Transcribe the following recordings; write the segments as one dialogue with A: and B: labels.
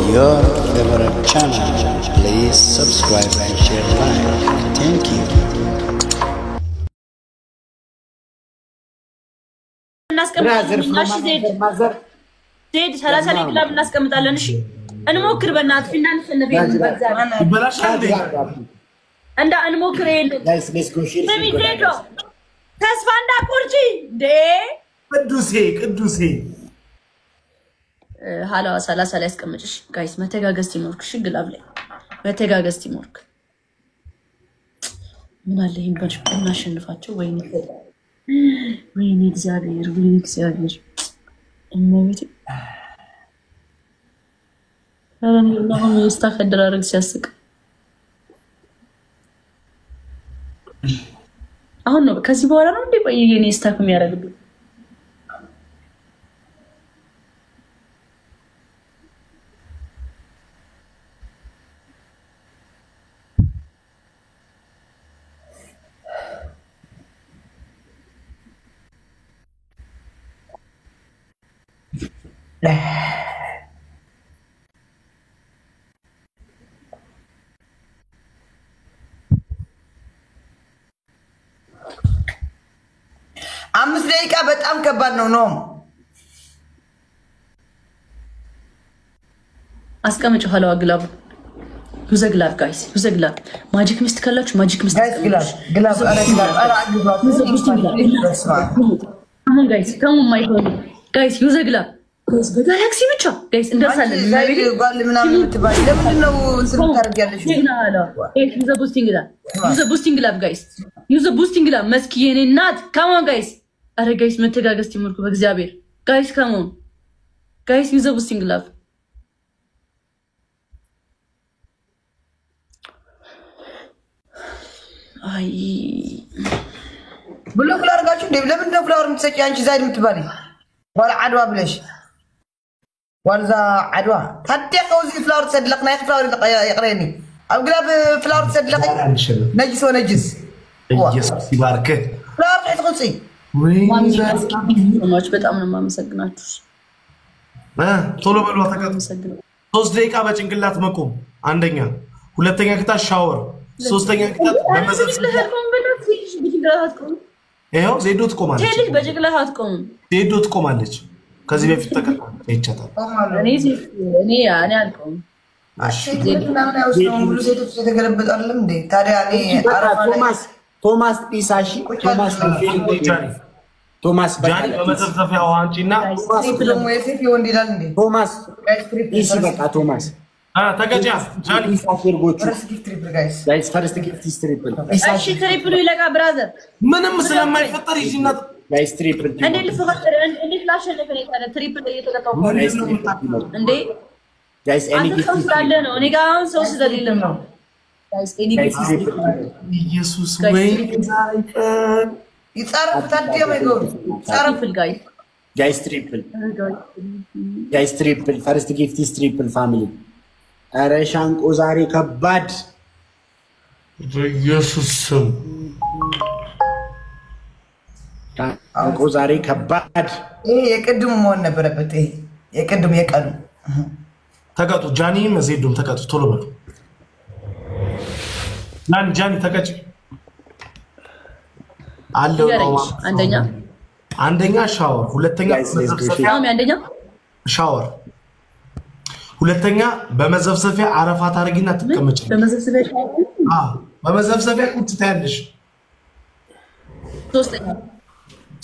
A: Your favorite channel. Please subscribe and share like. Thank you.
B: زيد 30 كلاب እናስቀምጣለን እሺ እንሞክር በእናት ፊናንስ ነብይ
C: ይበላሻል
B: እንዳ እንሞክር ይሄን ዘሚዴዶ ተስፋ እንዳቆርጪ ዴ
C: ቅዱሴ
B: ሃላዋ 30 ላይ አስቀምጭሽ ጋይስ መተጋገስ ይኖርክሽ ግላብ ላይ መተጋገስ ይኖርክ ምን አለ ይሄን እናሸንፋቸው ወይኔ እግዚአብሔር እነቤት አረንና ይስተፈደራረግ ሲያስቅ አሁን ነው ከዚህ በኋላ ነው እንዴ ቆይ የኔ ስታክ የሚያረግብኝ
D: አምስት ደቂቃ በጣም ከባድ ነው
B: አስቀምጭ ኋላው ግላብ ግላብ ጋይስ ግላብ ማጂክ ሚስት ካላችሁ ማጂክ ሚስት
D: ግላብ
B: አሁን ጋይስ ከሙ ማይሆን ጋይስ ግላብ በጋላክሲ ብቻ ጋይስ እንደርሳለን
D: ለቤት ጓል ምናምን ትባል ለምንድነው እንትን ታርጊያለሽ
B: ዩዘ ቦስቲንግ ግላብ ጋይስ ዩዘ ቦስቲንግ ግላብ መስኪዬ እናት ካሞን ጋይስ አረ ጋይስ መተጋገስ ትምርኩ በእግዚአብሔር ጋይስ ካሞን ጋይስ ዩዘ ቦስቲንግ ግላብ አይ
D: ብሎክ ላርጋችሁ እንዴ ለምንድነው ፍላወር የምትሰጪ አንቺ ዛይድ የምትባል ወላ አድዋ ብለሽ ወልዛ አድዋ ታዲያ ከውዚ ፍላወር ተሰድለቅና ፍላወር يقريني او ግላብ ፍላወር ተሰድለቅ ነጅስ ወነጅስ
C: ኢየሱስ ይባርክ
D: ፍላወር ተጽቁጽ
B: ማሚዎች በጣም ነው ማመሰግናችሁ
C: ቶሎ በሉ ተቀጡ 3 ደቂቃ በጭንቅላት መቆም አንደኛ ሁለተኛ ክታሽ ሻወር ሶስተኛ ክታሽ በመዘፍዘፍ ይሄው ዜዶ ትቆማለች
B: ቴልጅ በጭንቅላት አትቆም
C: ዜዶ ትቆማለች ከዚህ በፊት ተቀጣጣ ይቻታል
B: እኔ አልቆም
D: አሽ ዜዶ ምናምን ያውስው ሙሉ ሴቶች የተገለበጡ አይደለም እንዴ ታዲያ እኔ
A: ቶማስ ፒሳሺ ቶማስ
C: ጃኒ በመዘፍዘፊያው አንቺና
D: ትሪፕል ሞይሴፍ ይወንድ ይላል እንዴ
A: ቶማስ ፒሲ በቃ ቶማስ
C: ተገጃ ጃኒ
A: ሳፈርጎቹ
D: ትሪፕል ጋይስ
A: ፈርስት ጊፍት ትሪፕል
B: እሺ ትሪፕሉ ይለቃ ብራዘር
C: ምንም ስለማይፈጠር ይጂና
A: ጋይስ ትሪፕል
B: እንዴ ልፈጠር እንዴ ፍላሽ ለፈኔ ታዲያ ትሪፕል እየተቀጣው እንዴ
A: ጋይስ ኤኒ ጊፍት
B: ስላለ ነው እኔ ጋር አሁን ሰው ስለሌለ ነው ጋይስ ኤኒ ጊፍት
C: ኢየሱስ ወይ
D: ይጻረፍ ታዲያ ማይጎር
B: ትሪፕል
A: ጋይስ ትሪፕል ፈርስት ጊፍት ኢዝ ትሪፕል ፋሚሊ አረ ሻንቆ ዛሬ ከባድ
C: ኢየሱስ ስም
A: ሻንቆ ዛሬ ከባድ
D: ይሄ የቅድሙ መሆን ነበረበት ይሄ የቅድሙ የቀኑ
C: ተቀጡ ጃኒ መዜዱም ተቀጡ ቶሎ በሉ ጃኒ ተቀጭ አለው አንደኛ ሻወር ሁለተኛ በመዘፍዘፊያ
B: አንደኛ
C: ሻወር ሁለተኛ በመዘፍዘፊያ አረፋ ታርጊና ተቀመጭ በመዘፍዘፊያ ቁጭ ታያለሽ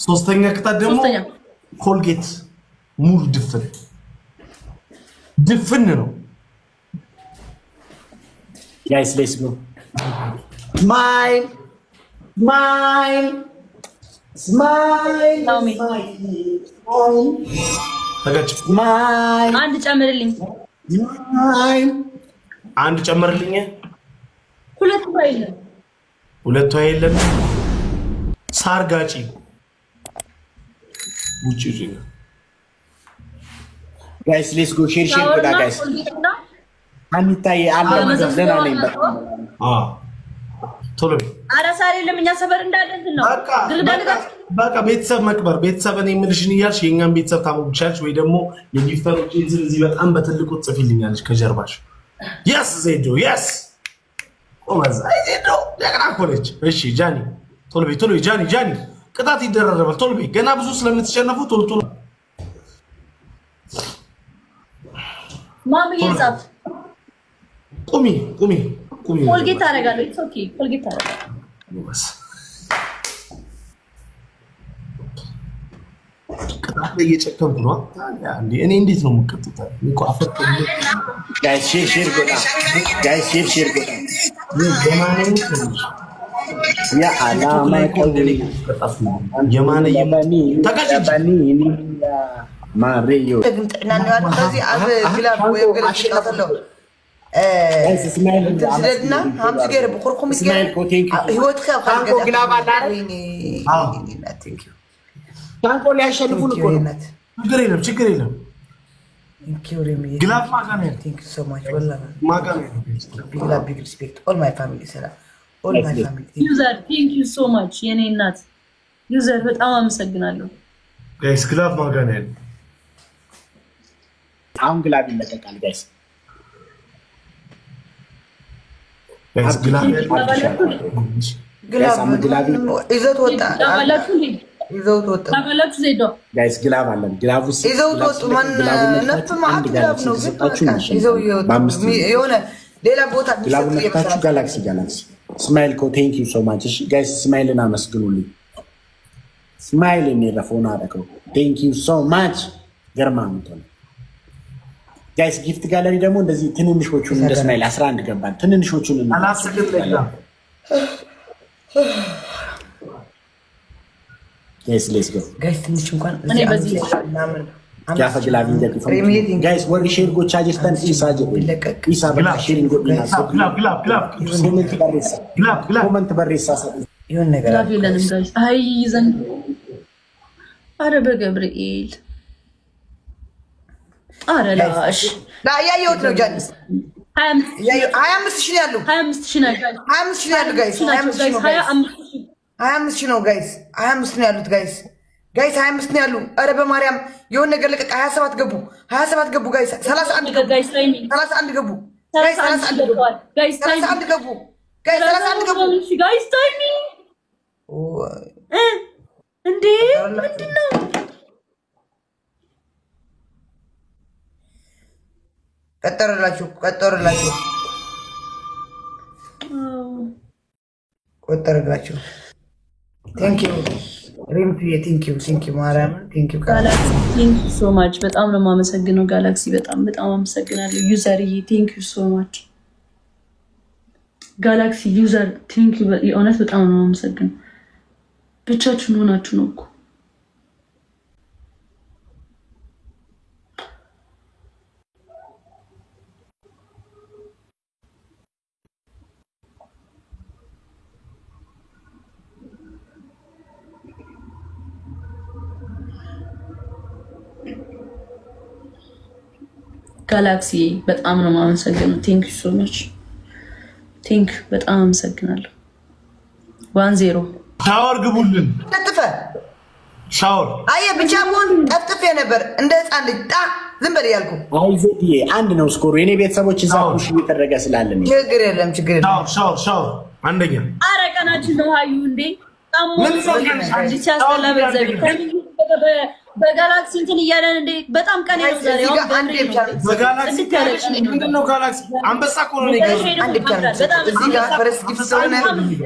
C: ሶስተኛ ቅጣት ደግሞ ኮልጌት ሙሉ ድፍን ነው
A: ጋይስ ሌትስ ጎ smile
C: ተገጭ
B: አንድ ጨምርልኝ
C: ሁለቱ አይደለም ሳርጋጪ ውጪ
A: ጋይስ ሌትስ ጎ ሼር ወዳ ጋይስ አንታይ አለ ደህና ነኝ በጣም
C: ቶሎ
B: አራሳሪ ለምኛ ሰፈር እንዳለን ነው
C: በቃ ቤተሰብ መቅበር ቤተሰብን የምልሽን እያልሽ የኛን ቤተሰብ ታሞብቻለሽ ወይ ደግሞ የጊፍተሮችን እዚህ በጣም በትልቁ ጽፊልኛለሽ ከጀርባሽ yes ዜዶ yes ኦማዛ ዜዶ ያቀራኮለች እሺ ጃኒ ቶሎ በይ ጃኒ ቅጣት ይደረረባል ቶሎ በይ ገና ብዙ ስለምትሸነፉ ቶሎ
B: ማሚ ይጻፍ
C: ቁሚ
B: ኮልጌት አደርጋለሁ ኢትስ ኦኬ ኮልጌት አደርጋለሁ
C: በስ ቅጣት ላይ እየጨከምኩ ነው አንዴ እኔ እንዴት ነው የምቀጥታ እኮ አፈጥ
A: ጋይስ ሼር ጎዳ ያ አላማ ከወዲ
C: የማነ ተቀጭ
A: ማሪዮ
D: ጥቅምጥና ነው ከዚህ አብ ግላብ ወይ ገለሽ ታተለው
A: እስማኤል
D: ስለድና ሀምስ ገር በቁርኩም
A: እስማኤል ኮቴንክ
D: ህይወትካ
A: ታንቆ ግላብ አለ ታንቆ ሊያሸንፉን እኮ ነው
C: ችግር የለም ግላብ ማጋነ
D: ቴንክ ዩ ሶ ማች ወላሂ
C: ማጋነ
D: ቢግ ሪስፔክት ኦል ማይ ፋሚሊ ሰላም ኦል ማይ ፋሚሊ
B: ዩዘር ቴንክ ዩ ሶ ማች የኔ እናት ዩዘር በጣም አመሰግናለሁ
C: ጋይስ ግላብ ማጋነ
A: አሁን ግላብ ይለቀቃል ጋይስ
C: ግላብ
D: ይዘት ወጣ
B: ታባላችሁ ዜዶ
A: ጋይስ ግላብ አለን ግላቡ
D: ይዘው ወጡ ማን ነፍ ማአት ግላብ ነው ይዘው የሆነ ሌላ ቦታ
A: ግላቡ ነካችሁ ጋላክሲ ስማይል ኮ ቴንክ ዩ ሶ ማች እሺ ጋይስ ስማይልን አመስግኑልኝ ስማይል የሚረፈውን አደረገው ቴንክ ዩ ሶ ማች ገርማም ነው ጋይስ ጊፍት ጋለሪ ደግሞ እንደዚህ ትንንሾቹን እንደ ስማይል 11 ገባን ትንንሾቹን
C: አላስገድለኝ Yes, let's go.
D: Guys, ትንሽ እንኳን
B: እኔ በዚህ
A: ያ ፈግላብ እንደዚህ ጋይስ ወር ሼር ጎ ቻጅስተን ኢሳጅ ኢሳብ ሼር ጎ ኮሜንት በሬሳ
D: ይሁን ነገር
B: ግላብ የለንም ጋይስ አይ ይዘን አረ በገብርኤል አረ ላሽ
D: ያየሁት ነው ጃኒ 25 ሺህ ያሉ
B: 25 ሺህ ነው ጋይስ
D: 25 ሺህ ያሉ ጋይስ 25 ሺህ ነው ጋይስ 25 ነው ያሉት ጋይስ 25 ነው ያሉ አረ በማርያም የሆነ ነገር ለቀቅ 27 ገቡ ጋይስ 31 ገቡ
B: ጋይስ ታይሚንግ
D: 31 ገቡ ጋይስ 31 ገቡ ጋይስ
B: ታይሚንግ እንዴ ምንድነው
D: ቆጠረላችሁ Thank you. Rimpi, thank you, Maram. Thank you,
B: Galaxy. Thank you so much. በጣም ነው የማመሰግነው Galaxy በጣም አመሰግናለሁ ዩዘርዬ thank you so much. Galaxy user thank you የእውነት በጣም ነው የማመሰግነው ብቻችሁን ሆናችሁ ነው እኮ Galaxy በጣም ነው የማመሰግነው thank you so much በጣም አመሰግናለሁ 10
C: ሻወር ግቡልን
D: ተጥፈ
C: ሻወር
D: አየ ብቻውን ተጥፈ ነበር እንደ ህፃን ልጅ ዝም በል ያልኩ
A: አይዘዲዬ አንድ ነው ስኮሩ የኔ ቤተሰቦች እዛ ኩሽ እየተደረገ ስላለን
D: ችግር የለም
C: ሻወር አንደኛ
B: አረቀናችን ነው ሃዩ እንዴ ታሞን አዲስ ያስተላ በጋላክሲ እንትን እያለን እንዴ በጣም ቀን ነው ዛሬ
C: በጋላክሲ ምንድነው ጋላክሲ አንበሳ እኮ ነው
D: አንድ ብቻ እዚህ ጋር ፈረስ ጊፍት ስለሆነ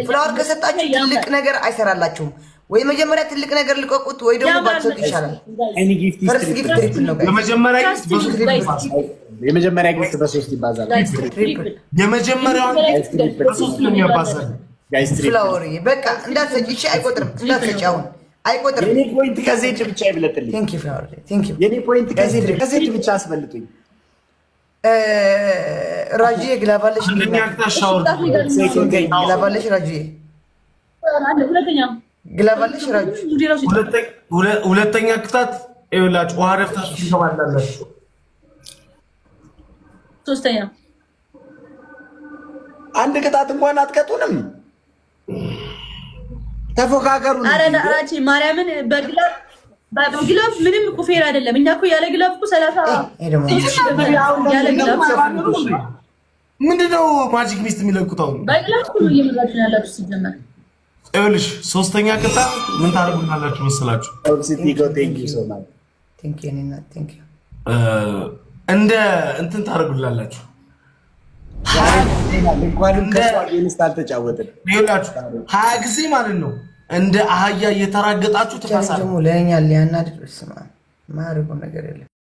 D: ፍላወር ከሰጣችሁ ትልቅ ነገር አይሰራላችሁም ወይ መጀመሪያ ትልቅ ነገር ልቀቁት ወይ ደግሞ ባትሰጡ ይሻላል
A: ኤኒ ጊፍት
D: ፈረስ ጊፍት ትሪፕል ነው
A: የመጀመሪያ ጊፍት በሶስት ይባዛል
C: የመጀመሪያው በሶስት ነው የሚያባዛል
A: ጋይስ
D: ፍላወር በቃ እንዳትሰጪ እሺ አይቆጥርም እንዳትሰጪ አሁን አይቆጥርም
A: የኔ ፖይንት ከዜድ ብቻ ይብለጥልኝ
D: ቴንክ ዩ ፍላወር ቴንክ ዩ
A: የኔ ፖይንት ከዜድ ብቻ አስበልጡኝ
D: ራጂ ግላባለሽ ግላባለሽ ራጂ ግላባለሽ ራጂ
C: ሁለተኛ ቅጣት ይኸውላችሁ ውሃ ደፍታችሁ ትገባላላችሁ
B: ሶስተኛ
A: አንድ ቅጣት እንኳን አትቀጡንም ተፎካከሩ።
B: አረ ዳራቺ ማርያምን በግላፍ ምንም እኮ ፌር አይደለም። እኛ እኮ ያለ ግላፍ እኮ 30 ያለ ግላፍ
C: ምንድነው ማጂክ ሚስት የሚለቁታው?
B: በግላፍ ሁሉ እየመራችሁ ያላችሁ ሲጀመር
C: እልሽ ሶስተኛ ቅጣ ምን ታደርጉናላችሁ መሰላችሁ?
A: ኦብሲቲ ጎ ቴንክ ዩ ሶ ማች
D: ቴንክ ዩ ኒና ቴንክ ዩ
C: እንደ እንትን ታደርጉላላችሁ።
A: እንኳንም ከሷ ጌንስት አልተጫወተን
C: ይላችሁ 20 ጊዜ ማለት ነው እንደ አህያ እየተራገጣችሁ ተፋሳለ።
D: ደግሞ ለኛ ሊያናድድ ስማ ማርጎ ነገር የለም።